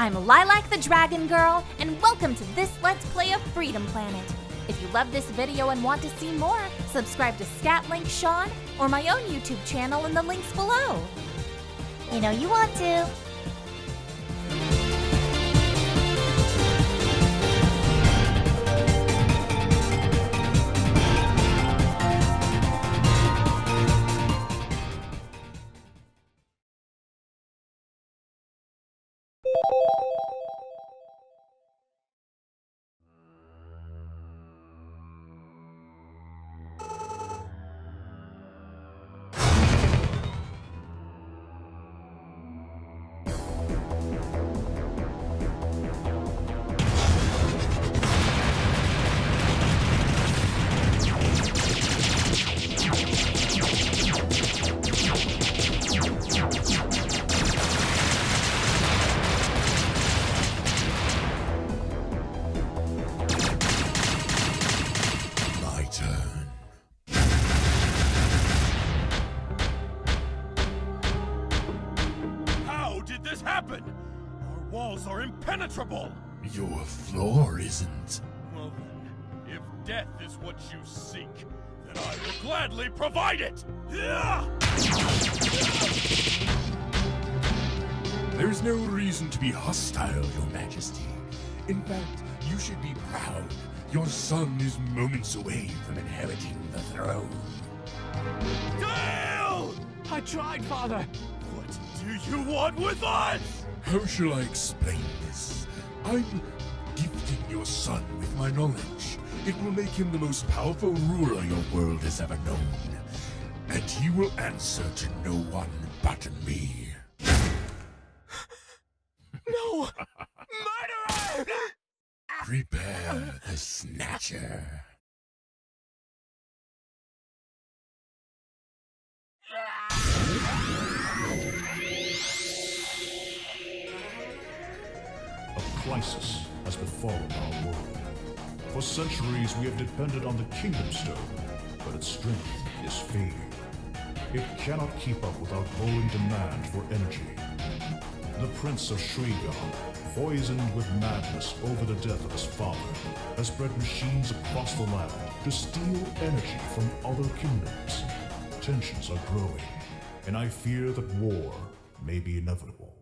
I'm Lilac the Dragon Girl, and welcome to this Let's Play of Freedom Planet. If you love this video and want to see more, subscribe to Scatlink Sean or my own YouTube channel in the links below. You know you want to. Happen? Our walls are impenetrable! Your floor isn't. Well then, if death is what you seek, then I will gladly provide it! There's no reason to be hostile, Your Majesty. In fact, you should be proud. Your son is moments away from inheriting the throne. Dale! I tried, Father! What do you want with us? How shall I explain this? I'm gifting your son with my knowledge. It will make him the most powerful ruler your world has ever known. And he will answer to no one but me. No! Murderer! Prepare the Snatcher. A crisis has befallen our world. For centuries we have depended on the Kingdom Stone, but its strength is fading. It cannot keep up with our growing demand for energy. The Prince of Shriegar, poisoned with madness over the death of his father, has bred machines across the land to steal energy from other kingdoms. Tensions are growing, and I fear that war may be inevitable.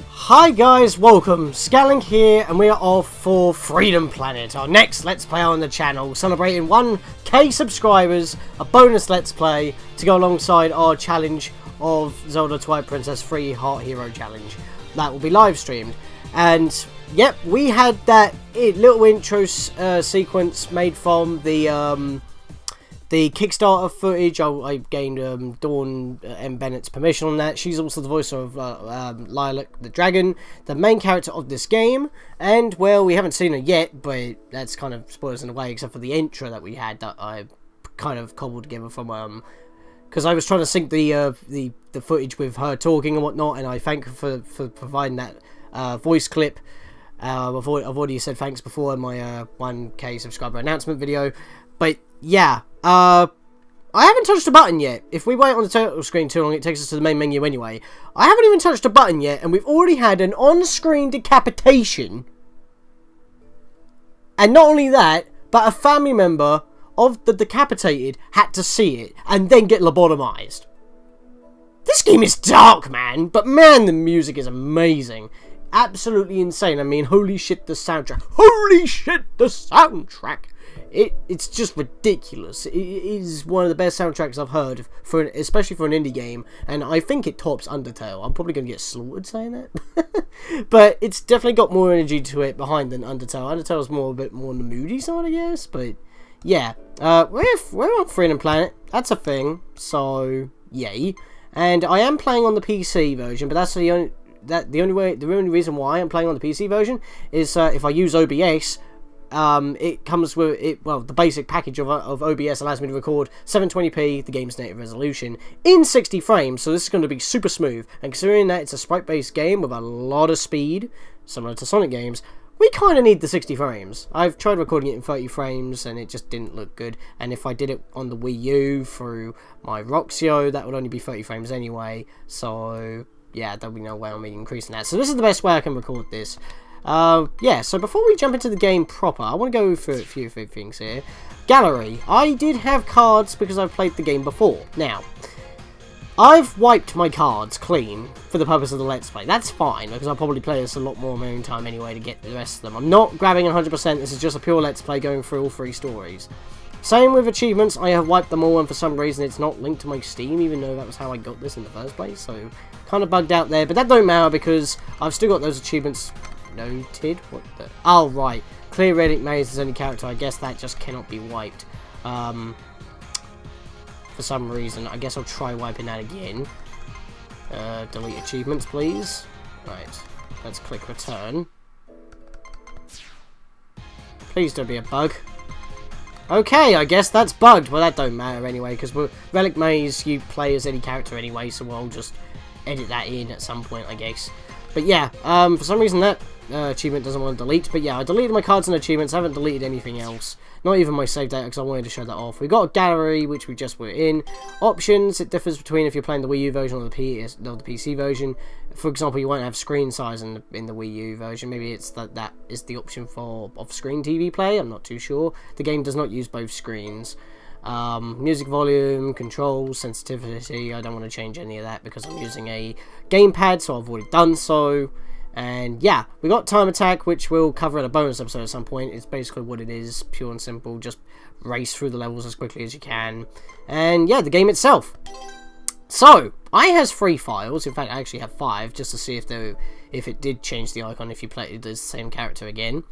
Hi guys, welcome, Scatlink here, and we are off for Freedom Planet, our next Let's Play on the channel, celebrating 1k subscribers, a bonus Let's Play to go alongside our challenge of Zelda Twilight Princess 3 Heart Hero Challenge. That will be live streamed, and yep, we had that little intro sequence made from the Kickstarter footage. I gained Dawn M. Bennett's permission on that. She's also the voice of Lilac the Dragon, the main character of this game. And, well, we haven't seen her yet, but that's kind of spoilers in a way, except for the intro that we had that I kind of cobbled together from, because I was trying to sync the footage with her talking and whatnot, and I thank her for providing that voice clip. I've already said thanks before in my 1k subscriber announcement video, but yeah, I haven't touched a button yet. If we wait on the title screen too long, it takes us to the main menu anyway. I haven't even touched a button yet, and we've already had an on-screen decapitation. And not only that, but a family member of the decapitated had to see it, and then get lobotomized. This game is dark, man, but man, the music is amazing. Absolutely insane. I mean, holy shit, the soundtrack. Holy shit, the soundtrack. It's just ridiculous. It is one of the best soundtracks I've heard, especially for an indie game, and I think it tops Undertale. I'm probably going to get slaughtered saying that. But it's definitely got more energy to it behind than Undertale. Undertale's a bit more on the moody side, I guess, but yeah. We're on Freedom Planet. That's a thing, so yay. And I am playing on the PC version, but that's the only reason why I'm playing on the PC version is if I use OBS. It comes with the basic package of OBS allows me to record 720p, the game's native resolution, in 60 frames, so this is going to be super smooth, and considering that it's a sprite based game with a lot of speed, similar to Sonic games, we kind of need the 60 frames. I've tried recording it in 30 frames and it just didn't look good. And if I did it on the Wii U through my Roxio, that would only be 30 frames anyway. So yeah, there'll be no way I'll be increasing that. So this is the best way I can record this. Yeah, so before we jump into the game proper, I want to go through a few things here. Gallery. I did have cards because I've played the game before. Now, I've wiped my cards clean for the purpose of the Let's Play. That's fine, because I'll probably play this a lot more in my own time anyway to get the rest of them. I'm not grabbing 100%, this is just a pure Let's Play going through all 3 stories. Same with achievements, I have wiped them all, and for some reason it's not linked to my Steam, even though that was how I got this in the first place, so kind of bugged out there. But that don't matter, because I've still got those achievements noted. What the? Oh, right. Clear Relic Maze as any character, I guess that just cannot be wiped. For some reason. I guess I'll try wiping that again. Delete achievements, please. Right. Let's click return. Please don't be a bug. Okay, I guess that's bugged. Well, that don't matter anyway, because Relic Maze, you play as any character anyway, so we'll just edit that in at some point, I guess. But yeah, for some reason that achievement doesn't want to delete. But yeah, I deleted my cards and achievements. I haven't deleted anything else. Not even my save data, because I wanted to show that off. We've got a gallery, which we just were in. Options, it differs between if you're playing the Wii U version or the PC version. For example, you won't have screen size in the Wii U version. Maybe it's that is the option for off-screen TV play. I'm not too sure. The game does not use both screens. Music volume, controls, sensitivity. I don't want to change any of that because I'm using a gamepad, so I've already done so. And yeah, we got time attack, which we'll cover in a bonus episode at some point. It's basically what it is, pure and simple. Just race through the levels as quickly as you can. And yeah, the game itself. So, I has 3 files. In fact, I actually have 5, just to see if it did change the icon if you played the same character again.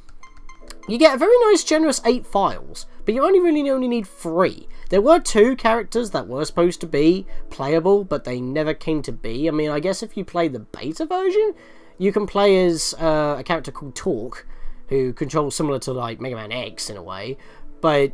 You get a very nice, generous 8 files, but you only need 3. There were 2 characters that were supposed to be playable, but they never came to be. I mean, I guess if you play the beta version, you can play as a character called Torque, who controls similar to like Mega Man X in a way, but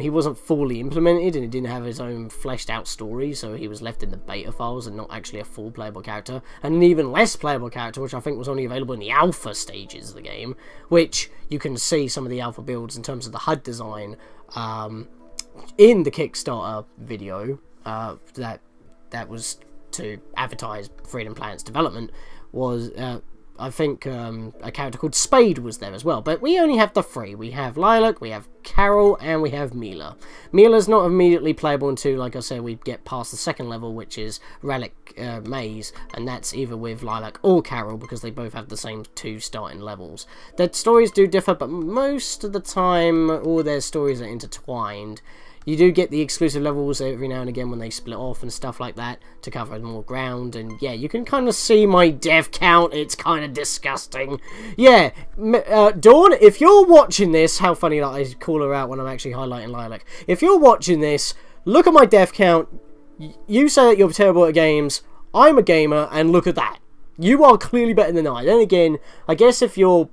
he wasn't fully implemented and he didn't have his own fleshed out story, so he was left in the beta files and not actually a full playable character. And an even less playable character, which I think was only available in the alpha stages of the game, which you can see some of the alpha builds in terms of the HUD design in the Kickstarter video that was to advertise Freedom Planet's development. Was I think a character called Spade was there as well, but we only have the 3. We have Lilac, we have Carol, and we have Mila. Mila's not immediately playable until, like I said, we get past the 2nd level, which is Relic Maze, and that's either with Lilac or Carol, because they both have the same 2 starting levels. Their stories do differ, but most of the time all their stories are intertwined. You do get the exclusive levels every now and again when they split off and stuff like that to cover more ground, and yeah, you can kind of see my dev count. It's kind of disgusting. Yeah, Dawn, if you're watching this, how funny that I call her out when I'm actually highlighting Lilac. If you're watching this, look at my dev count. You say that you're terrible at games. I'm a gamer, and look at that. You are clearly better than I. Then again, I guess if you're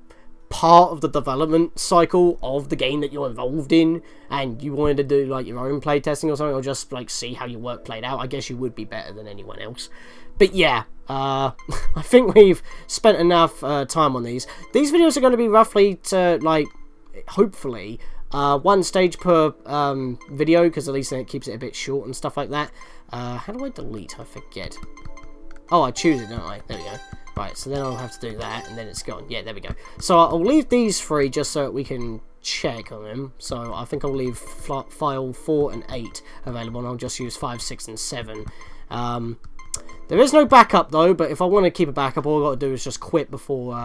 part of the development cycle of the game that you're involved in and you wanted to do like your own playtesting or something, or just like see how your work played out, I guess you would be better than anyone else. But yeah, I think we've spent enough time on these. These videos are going to be roughly to like, hopefully, 1 stage per video, because at least then it keeps it a bit short and stuff like that. How do I delete? I forget. Oh, I choose it, don't I? There we go. Right, so then I'll have to do that, and then it's gone. Yeah, there we go. So I'll leave these 3 just so that we can check on them. So I think I'll leave file 4 and 8 available, and I'll just use 5, 6, and 7. There is no backup, though, but if I want to keep a backup, all I've got to do is just quit before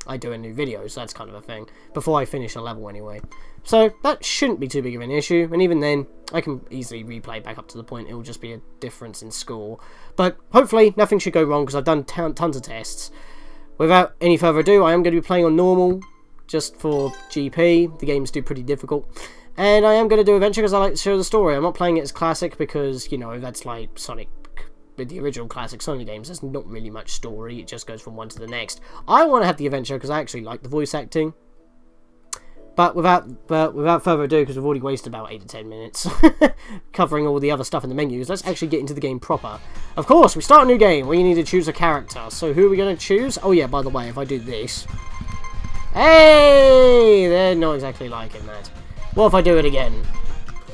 I do a new video, so that's kind of a thing. Before I finish a level, anyway. So that shouldn't be too big of an issue, and even then, I can easily replay back up to the point. It will just be a difference in score. But hopefully, nothing should go wrong, because I've done tons of tests. Without any further ado, I am going to be playing on normal, just for GP. The games do pretty difficult. And I am going to do adventure, because I like to show the story. I'm not playing it as classic, because, you know, that's like Sonic. With the original classic Sonic games, there's not really much story. It just goes from one to the next. I want to have the adventure, because I actually like the voice acting. But without further ado, because we've already wasted about 8 to 10 minutes covering all the other stuff in the menus, let's actually get into the game proper. Of course, we start a new game. We need to choose a character. So who are we going to choose? Oh yeah, by the way, if I do this, Hey! They're not exactly liking that. What if I do it again?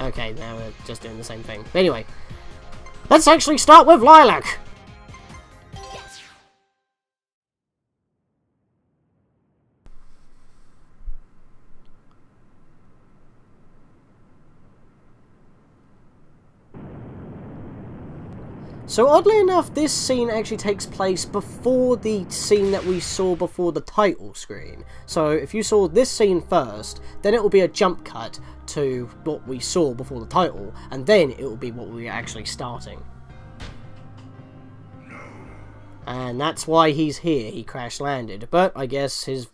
Okay, now we're just doing the same thing. But anyway, let's actually start with Lilac. So oddly enough, this scene actually takes place before the scene that we saw before the title screen. So if you saw this scene first, then it will be a jump cut to what we saw before the title, and then it will be what we are actually starting. And that's why he's here. He crash landed, but I guess his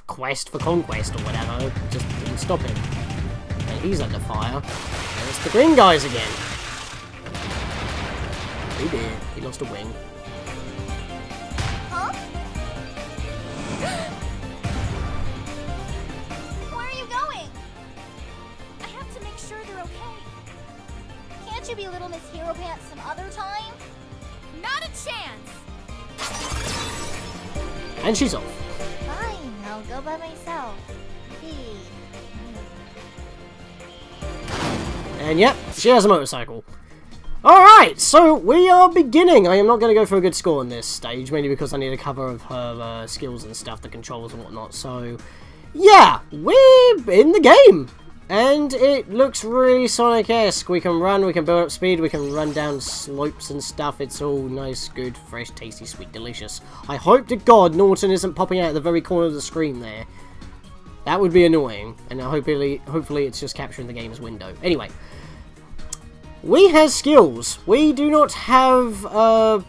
quest for conquest or whatever just didn't stop him. And he's under fire. And it's the green guys again. He did. He lost a wing. Huh? Where are you going? I have to make sure they're okay. Can't you be Little Miss Hero Pants some other time? Not a chance! And she's off. Fine, I'll go by myself. And yep, she has a motorcycle. Alright, so we are beginning. I am not going to go for a good score on this stage, mainly because I need a cover of her skills and stuff, the controls and whatnot. So, yeah, we're in the game. And it looks really Sonic-esque. We can run, we can build up speed, we can run down slopes and stuff. It's all nice, good, fresh, tasty, sweet, delicious. I hope to God Norton isn't popping out at the very corner of the screen there. That would be annoying. And hopefully it's just capturing the game's window. Anyway. We have skills. We do not have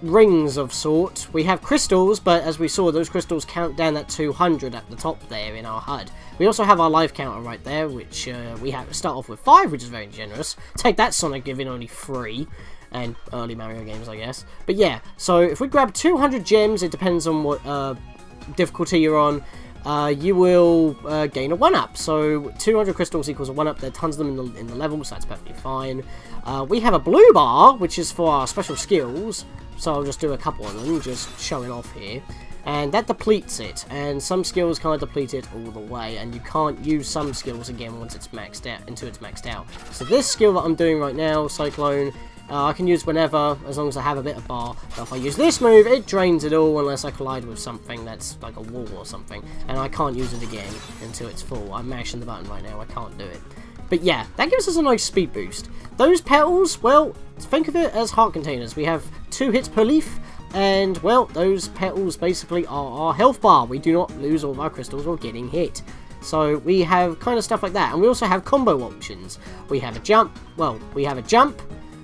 rings of sort. We have crystals, but as we saw, those crystals count down at 200 at the top there in our HUD. We also have our life counter right there, which we have to start off with 5, which is very generous. Take that, Sonic, giving only 3. And early Mario games, I guess. But yeah, so if we grab 200 gems, it depends on what difficulty you're on. You will gain a 1-up. So 200 crystals equals a 1-up. There are tons of them in the level, so that's perfectly fine. We have a blue bar, which is for our special skills. So I'll just do a couple of them, just showing off here. And that depletes it. And some skills can't deplete it all the way. And you can't use some skills again once it's maxed out, until it's maxed out. So this skill that I'm doing right now, Cyclone, I can use whenever, as long as I have a bit of bar. But if I use this move, it drains it all unless I collide with something that's like a wall or something. And I can't use it again until it's full. I'm mashing the button right now, I can't do it. But yeah, that gives us a nice speed boost. Those petals, well, think of it as heart containers. We have 2 hits per leaf, and well, those petals basically are our health bar. We do not lose all of our crystals while getting hit. So we have kind of stuff like that. And we also have combo options. We have a jump,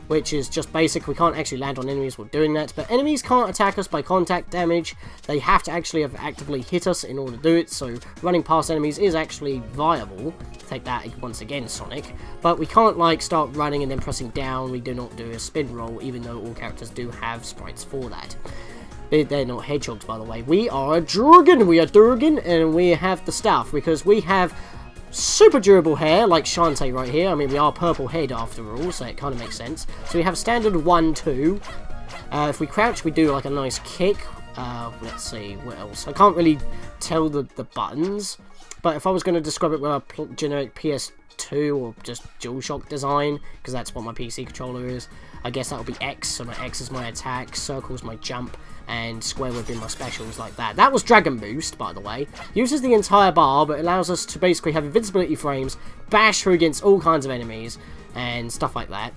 which is just basic. We can't actually land on enemies while doing that, but enemies can't attack us by contact damage. They have to actually have actively hit us in order to do it, so running past enemies is actually viable. Take that once again, Sonic. But we can't, like, start running and then pressing down. We do not do a spin roll, even though all characters do have sprites for that. They're not hedgehogs, by the way. We are a Durgan, and we have the stuff, because we have super durable hair, like Shantae right here. I mean, we are purple head after all, so it kind of makes sense. So we have standard 1, 2. If we crouch, we do like a nice kick. Let's see, what else? I can't really tell the buttons, but if I was going to describe it with a generic PS2 or just DualShock design, because that's what my PC controller is, I guess that would be X. So my X is my attack, circle is my jump, and square would be my specials like that. That was Dragon Boost, by the way. Uses the entire bar, but allows us to basically have invincibility frames, bash through against all kinds of enemies, and stuff like that.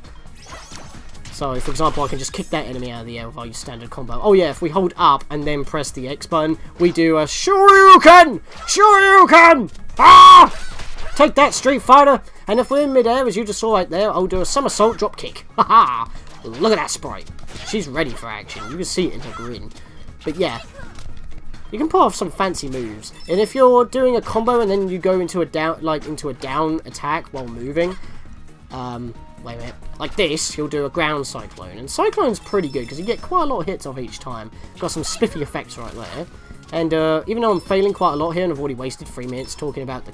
So, for example, I can just kick that enemy out of the air if I use standard combo. Oh yeah, if we hold up and then press the X button, we do a Shoryuken! Shoryuken! Ah! Take that, Street Fighter! And if we're in midair, as you just saw right there, I'll do a somersault drop kick. Haha! Look at that sprite. She's ready for action. You can see it in her grin. But yeah, you can pull off some fancy moves. And if you're doing a combo and then you go into a down attack while moving, wait a minute, like this, you'll do a ground cyclone. And cyclone's pretty good because you get quite a lot of hits off each time. Got some spiffy effects right there. And even though I'm failing quite a lot here and I've already wasted 3 minutes talking about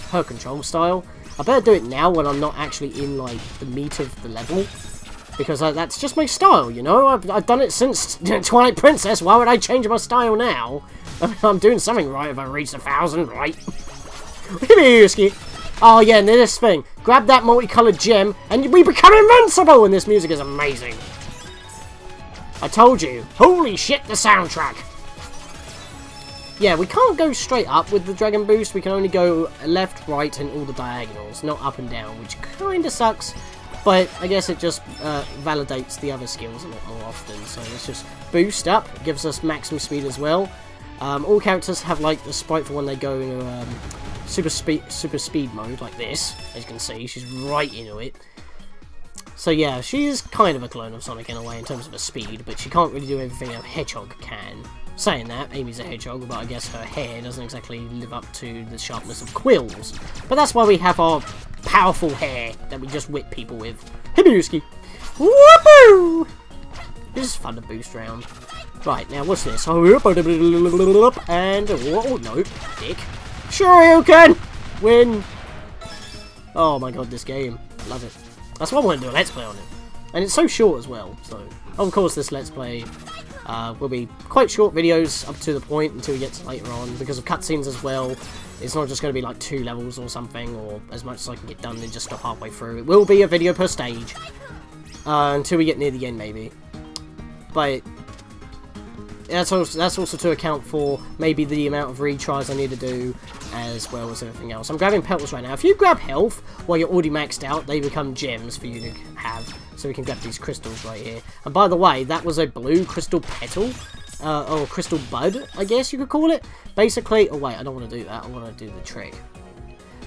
her control style, I better do it now when I'm not actually in like the meat of the level. Because that's just my style, you know? I've done it since Twilight Princess. Why would I change my style now? I'm doing something right if I reach 1,000, right? Oh yeah, and this thing. Grab that multicolored gem, and we become invincible! And this music is amazing. I told you. Holy shit, the soundtrack! Yeah, we can't go straight up with the Dragon Boost. We can only go left, right, and all the diagonals, not up and down, which kinda sucks. But I guess it just validates the other skills a lot more often. So let's just boost up. It gives us maximum speed as well. All characters have like the sprite for when they go into super speed mode, like this. As you can see, she's right into it. So yeah, she's kind of a clone of Sonic in a way in terms of her speed, but she can't really do everything a hedgehog can. Saying that, Amy's a hedgehog, but I guess her hair doesn't exactly live up to the sharpness of quills. But that's why we have our powerful hair that we just whip people with. Hibiuski! Whoopoo! This is fun to boost around. Right, now what's this? And, whoa, no, dick. Sure you can! Win! Oh my god, this game. Love it. That's why I want to do a Let's Play on it. And it's so short as well, so... Of course, this Let's Play will be quite short videos up to the point until we get to later on, because of cutscenes as well. It's not just going to be like 2 levels or something, or as much as I can get done and just stop halfway through. It will be a video per stage, until we get near the end maybe. But that's also to account for maybe the amount of retries I need to do, as well as everything else. I'm grabbing petals right now. If you grab health while you're already maxed out, they become gems for you to have. So we can grab these crystals right here. And by the way, that was a blue crystal petal. Or crystal bud, I guess you could call it. Basically, oh wait, I don't want to do that. I want to do the trick.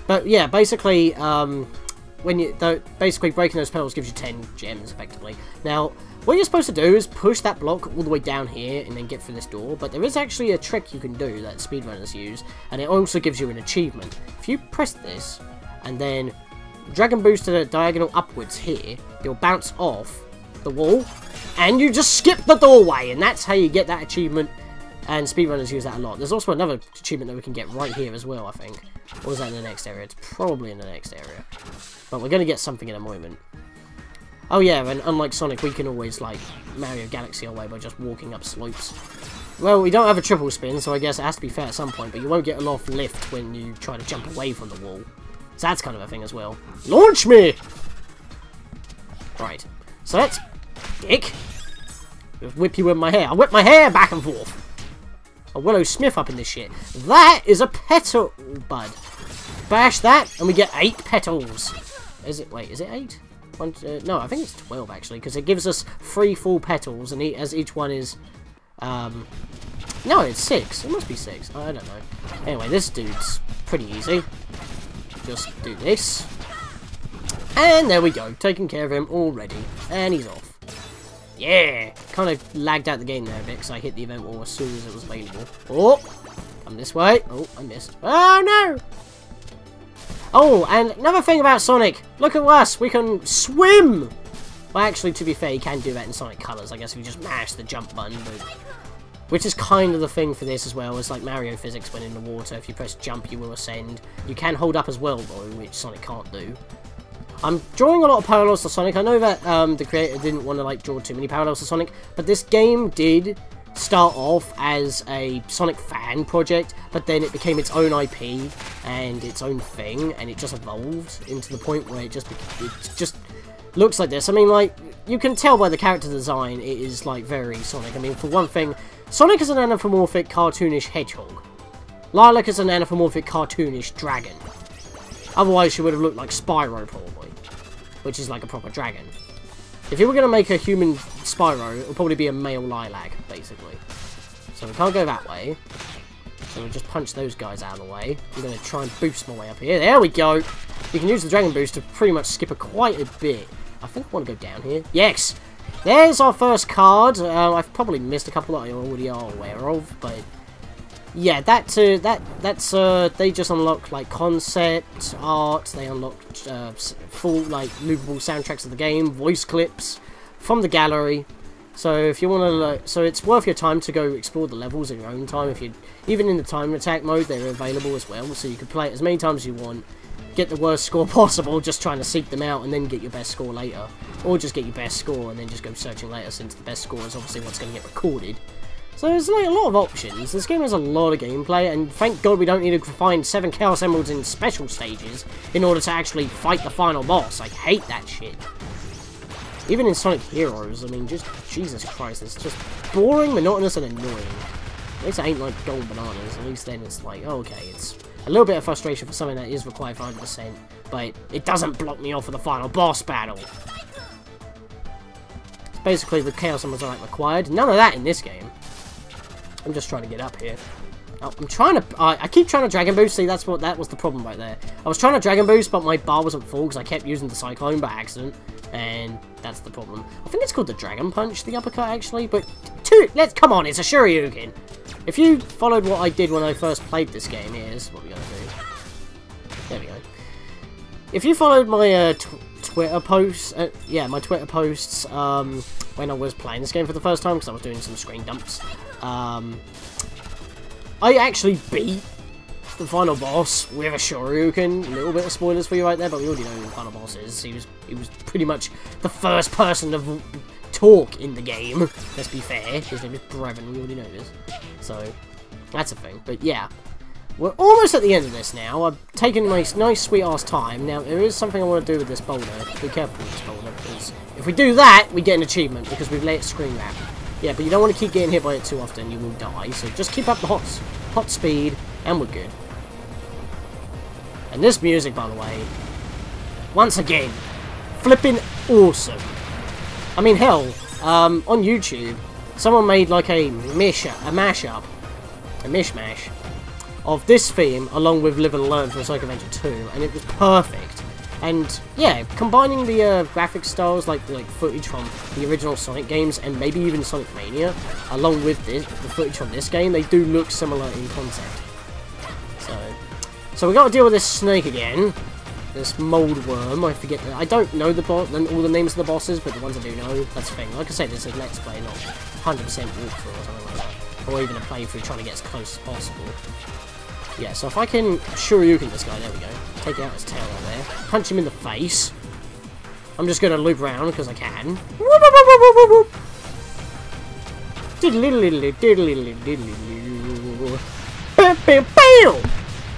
But yeah, basically, basically breaking those petals gives you 10 gems, effectively. Now, what you're supposed to do is push that block all the way down here and then get through this door. But there is actually a trick you can do that speedrunners use, and it also gives you an achievement. If you press this, and then Dragon Boost to the diagonal upwards here, you'll bounce off the wall, and you just skip the doorway, and that's how you get that achievement, and speedrunners use that a lot. There's also another achievement that we can get right here as well, I think. Or is that in the next area? It's probably in the next area. But we're going to get something in a moment. Oh yeah, and unlike Sonic, we can always, like, Mario Galaxy our way by just walking up slopes. Well, we don't have a triple spin, so I guess it has to be fair at some point, but you won't get a lot of lift when you try to jump away from the wall. So that's kind of a thing as well. Launch me! Right. So that's... Dick. Just whip you with my hair. I whip my hair back and forth. A Willow Smith up in this shit. That is a petal bud. Bash that, and we get 8 petals. Is it... Wait, is it 8? No, I think it's 12, actually, because it gives us 3 full petals, and as each one is... No, it's 6. It must be 6. I don't know. Anyway, this dude's pretty easy. Just do this. And there we go. Taking care of him already. And he's off. Yeah! Kind of lagged out the game there a bit because I hit the event wall as soon as it was available. Oh! Come this way. Oh, I missed. Oh, no! Oh, and another thing about Sonic. Look at us. We can swim! Well, actually, to be fair, you can do that in Sonic Colors. I guess if you just mash the jump button, but... Which is kind of the thing for this as well, as like Mario physics when in the water. If you press jump, you will ascend. You can hold up as well, though, which Sonic can't do. I'm drawing a lot of parallels to Sonic. I know that the creator didn't want to like draw too many parallels to Sonic, but this game did start off as a Sonic fan project, but then it became its own IP and its own thing, and it just evolved into the point where it just looks like this. I mean, like, you can tell by the character design it is like very Sonic. I mean, for one thing, Sonic is an anthropomorphic cartoonish hedgehog. Lilac is an anthropomorphic cartoonish dragon. Otherwise, she would have looked like Spyro, probably. Which is like a proper dragon. If you were going to make a human Spyro, it would probably be a male Lilac, basically. So we can't go that way. So we'll just punch those guys out of the way. I'm going to try and boost my way up here. There we go! You can use the Dragon Boost to pretty much skip quite a bit. I think I want to go down here. Yes! There's our first card. I've probably missed a couple that I already are aware of, but... Yeah, that's they just unlock like concept art. They unlock full like loopable soundtracks of the game, voice clips from the gallery. So if you want to, so it's worth your time to go explore the levels in your own time. If you even in the time attack mode, they're available as well, so you can play it as many times as you want. get the worst score possible, just trying to seek them out and then get your best score later. Or just get your best score and then just go searching later, since the best score is obviously what's going to get recorded. So there's like a lot of options. This game has a lot of gameplay, and thank God we don't need to find 7 Chaos Emeralds in special stages in order to actually fight the final boss. I hate that shit. Even in Sonic Heroes, I mean, just Jesus Christ, it's just boring, monotonous, and annoying. At least it ain't like Gold Bananas. At least then it's like, oh, okay, it's a little bit of frustration for something that is required for 100%, but it doesn't block me off of the final boss battle. It's basically the Chaos Emeralds are like required. None of that in this game. I'm just trying to get up here. Oh, I'm trying to... I keep trying to Dragon Boost. See, that was the problem right there. I was trying to Dragon Boost, but my bar wasn't full because I kept using the Cyclone by accident. And that's the problem. I think it's called the Dragon Punch, the uppercut, actually. But, come on, it's a Shoryuken. If you followed what I did when I first played this game, here's what we gotta do. There we go. If you followed my Twitter posts, my Twitter posts, when I was playing this game for the first time, because I was doing some screen dumps, I actually beat the final boss with a Shoryuken. A little bit of spoilers for you right there, but we already know who the final boss is. He was pretty much the first person to talk in the game. Let's be fair. His name is Brevin. We already know this. So, that's a thing. But yeah, we're almost at the end of this now. I've taken my nice sweet-ass time. Now, there is something I want to do with this boulder. Be careful with this boulder, because if we do that, we get an achievement, because we've let it screen wrap. Yeah, but you don't want to keep getting hit by it too often, you will die. So just keep up the hot speed, and we're good. And this music, by the way, once again, flipping awesome. I mean, hell, on YouTube, someone made like a mishmash of this theme along with Live and Learn from Sonic Adventure 2, and it was perfect. And yeah, combining the graphic styles, like footage from the original Sonic games and maybe even Sonic Mania, along with the footage from this game, they do look similar in concept. So we got to deal with this snake again, this mold worm. I forget I don't know all the names of the bosses, but the ones I do know, that's the thing. Like I said, this is a let's play, not 100% walkthrough or something like that, or even a playthrough trying to get as close as possible. Yeah, so if I can Shoryuken this guy, there we go. Take out his tail right there. Punch him in the face. I'm just going to loop around because I can.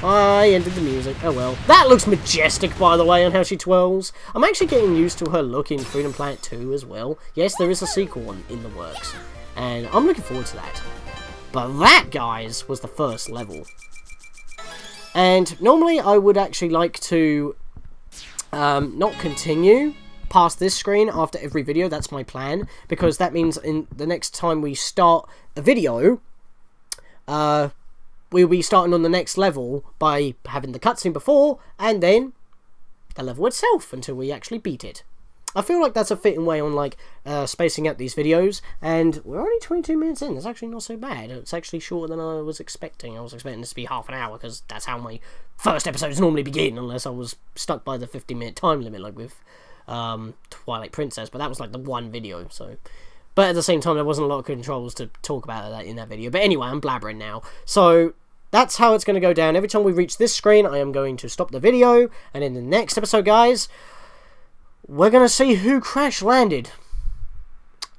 I ended the music. Oh well. That looks majestic, by the way, on how she twirls. I'm actually getting used to her look in Freedom Planet 2 as well. Yes, there is a sequel in the works, and I'm looking forward to that. But that, guys, was the first level. And normally I would actually like to not continue past this screen after every video. That's my plan, because that means in the next time we start a video, we'll be starting on the next level by having the cutscene before, and then the level itself until we actually beat it. I feel like that's a fitting way on, like, spacing out these videos, and we're only 22 minutes in. It's actually not so bad. It's actually shorter than I was expecting. I was expecting this to be half an hour, because that's how my first episodes normally begin, unless I was stuck by the 50-minute time limit, like with Twilight Princess, but that was, like, the one video, so... But at the same time, there wasn't a lot of controls to talk about in that video. But anyway, I'm blabbering now. So, that's how it's going to go down. Every time we reach this screen, I am going to stop the video, and in the next episode, guys... we're going to see who crash landed.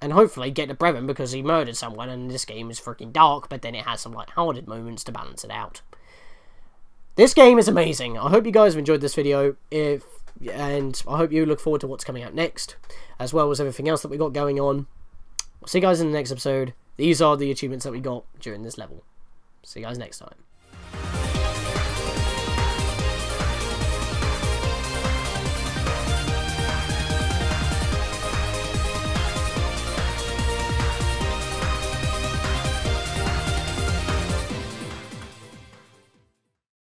And hopefully get to Brevin, because he murdered someone, and this game is freaking dark, but then it has some light-hearted moments to balance it out. This game is amazing. I hope you guys have enjoyed this video, and I hope you look forward to what's coming out next, as well as everything else that we got going on. I'll see you guys in the next episode. These are the achievements that we got during this level. See you guys next time.